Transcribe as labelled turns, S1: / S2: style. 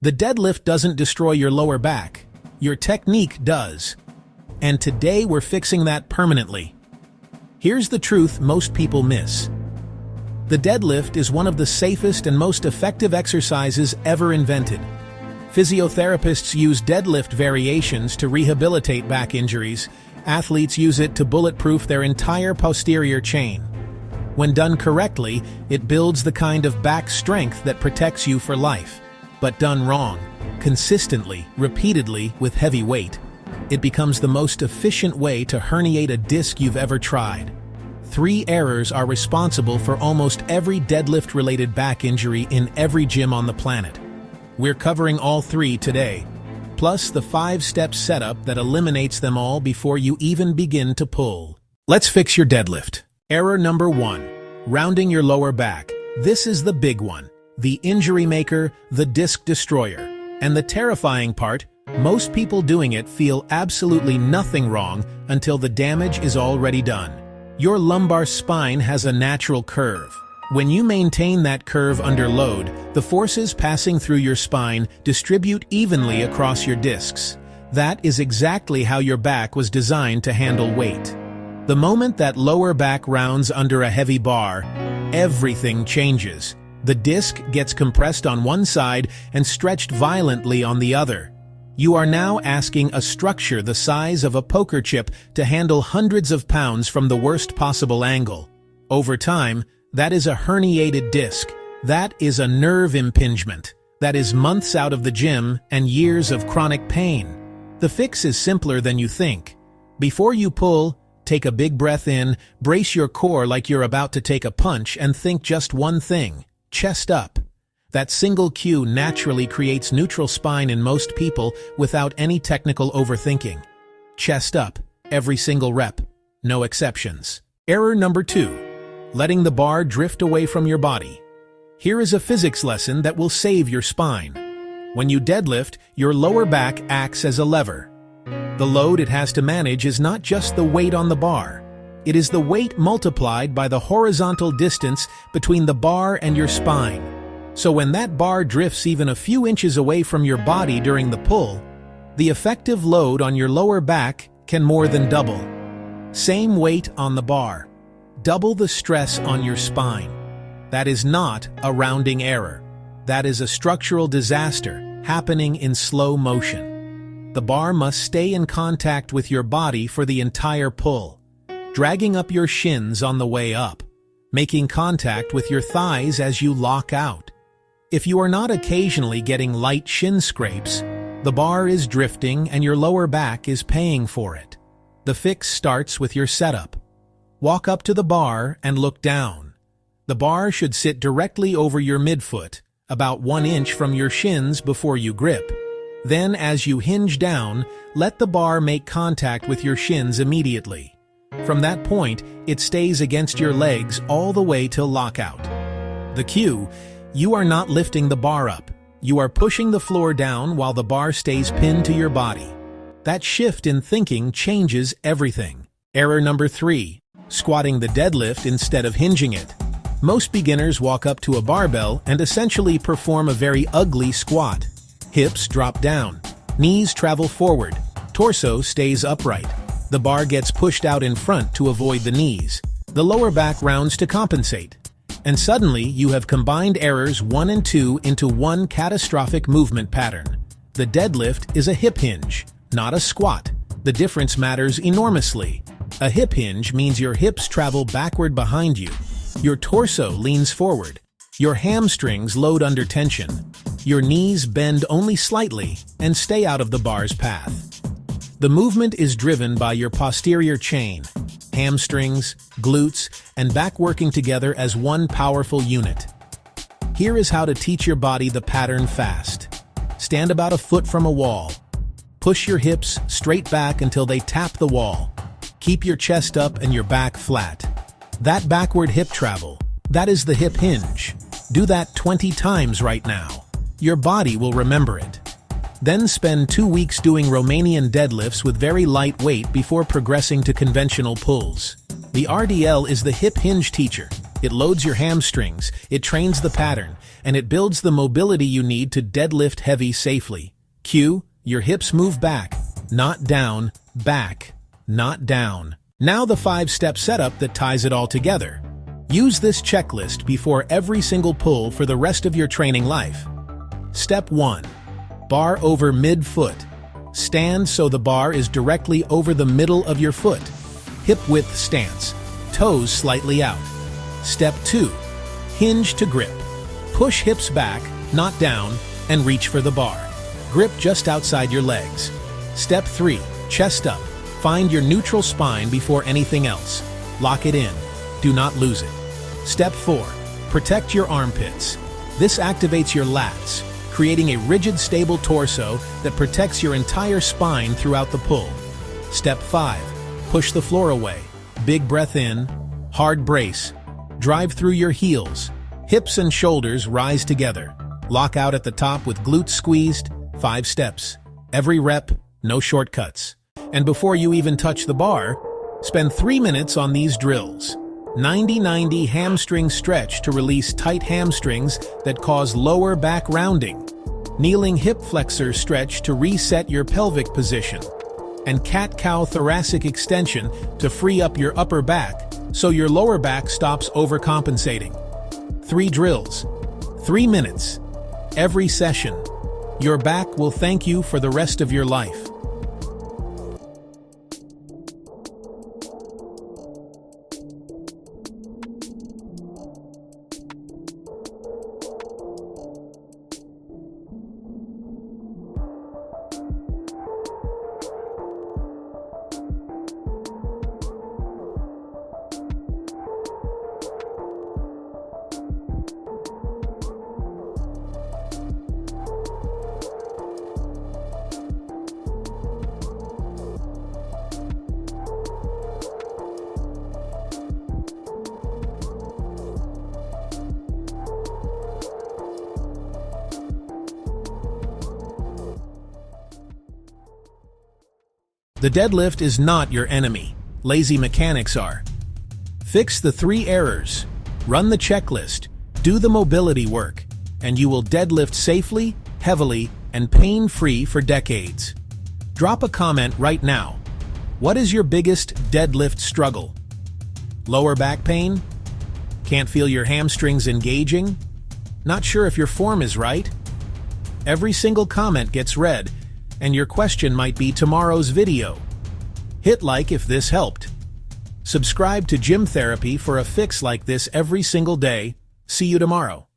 S1: The deadlift doesn't destroy your lower back. Your technique does. And today we're fixing that permanently. Here's the truth most people miss. The deadlift is one of the safest and most effective exercises ever invented. Physiotherapists use deadlift variations to rehabilitate back injuries. Athletes use it to bulletproof their entire posterior chain. When done correctly, it builds the kind of back strength that protects you for life. But done wrong, consistently, repeatedly, with heavy weight, it becomes the most efficient way to herniate a disc you've ever tried. 3 errors are responsible for almost every deadlift-related back injury in every gym on the planet. We're covering all 3 today, plus the 5-step setup that eliminates them all before you even begin to pull. Let's fix your deadlift. Error number 1. Rounding your lower back. This is the big one. The injury maker, the disc destroyer. And the terrifying part, most people doing it feel absolutely nothing wrong until the damage is already done. Your lumbar spine has a natural curve. When you maintain that curve under load, the forces passing through your spine distribute evenly across your discs. That is exactly how your back was designed to handle weight. The moment that lower back rounds under a heavy bar, everything changes. The disc gets compressed on one side and stretched violently on the other. You are now asking a structure the size of a poker chip to handle hundreds of pounds from the worst possible angle. Over time, that is a herniated disc. That is a nerve impingement. That is months out of the gym and years of chronic pain. The fix is simpler than you think. Before you pull, take a big breath in, brace your core like you're about to take a punch, and think just one thing: chest up. That single cue naturally creates neutral spine in most people without any technical overthinking. Chest up, every single rep, no exceptions. Error number 2. Letting the bar drift away from your body. Here is a physics lesson that will save your spine. When you deadlift, your lower back acts as a lever. The load it has to manage is not just the weight on the bar. It is the weight multiplied by the horizontal distance between the bar and your spine. So when that bar drifts even a few inches away from your body during the pull, the effective load on your lower back can more than double. Same weight on the bar. Double the stress on your spine. That is not a rounding error. That is a structural disaster happening in slow motion. The bar must stay in contact with your body for the entire pull, dragging up your shins on the way up, making contact with your thighs as you lock out. If you are not occasionally getting light shin scrapes, the bar is drifting and your lower back is paying for it. The fix starts with your setup. Walk up to the bar and look down. The bar should sit directly over your midfoot, about 1 inch from your shins before you grip. Then, as you hinge down, let the bar make contact with your shins immediately. From that point, it stays against your legs all the way till lockout. The cue: you are not lifting the bar up. You are pushing the floor down while the bar stays pinned to your body. That shift in thinking changes everything. Error number 3. Squatting the deadlift instead of hinging it. Most beginners walk up to a barbell and essentially perform a very ugly squat. Hips drop down. Knees travel forward. Torso stays upright. The bar gets pushed out in front to avoid the knees. The lower back rounds to compensate. And suddenly, you have combined errors 1 and 2 into one catastrophic movement pattern. The deadlift is a hip hinge, not a squat. The difference matters enormously. A hip hinge means your hips travel backward behind you. Your torso leans forward. Your hamstrings load under tension. Your knees bend only slightly and stay out of the bar's path. The movement is driven by your posterior chain, hamstrings, glutes, and back working together as one powerful unit. Here is how to teach your body the pattern fast. Stand about a foot from a wall. Push your hips straight back until they tap the wall. Keep your chest up and your back flat. That backward hip travel, that is the hip hinge. Do that 20 times right now. Your body will remember it. Then spend 2 weeks doing Romanian deadlifts with very light weight before progressing to conventional pulls. The RDL is the hip hinge teacher. It loads your hamstrings, it trains the pattern, and it builds the mobility you need to deadlift heavy safely. Cue, your hips move back, not down, back, not down. Now the 5-step setup that ties it all together. Use this checklist before every single pull for the rest of your training life. Step 1. Bar over mid-foot. Stand so the bar is directly over the middle of your foot. Hip-width stance. Toes slightly out. Step 2. Hinge to grip. Push hips back, not down, and reach for the bar. Grip just outside your legs. Step 3. Chest up. Find your neutral spine before anything else. Lock it in. Do not lose it. Step 4. Protect your armpits. This activates your lats, creating a rigid, stable torso that protects your entire spine throughout the pull. Step 5. Push the floor away. Big breath in, hard brace. Drive through your heels. Hips and shoulders rise together. Lock out at the top with glutes squeezed. 5 steps. Every rep, no shortcuts. And before you even touch the bar, spend 3 minutes on these drills. 90-90 hamstring stretch to release tight hamstrings that cause lower back rounding. Kneeling hip flexor stretch to reset your pelvic position. And cat-cow thoracic extension to free up your upper back so your lower back stops overcompensating. 3 drills, 3 minutes, every session. Your back will thank you for the rest of your life. The deadlift is not your enemy. Lazy mechanics are. Fix the 3 errors, run the checklist, do the mobility work, and you will deadlift safely, heavily, and pain-free for decades. Drop a comment right now. What is your biggest deadlift struggle? Lower back pain? Can't feel your hamstrings engaging? Not sure if your form is right? Every single comment gets read, and your question might be tomorrow's video. Hit like if this helped. Subscribe to Gym Therapy for a fix like this every single day. See you tomorrow.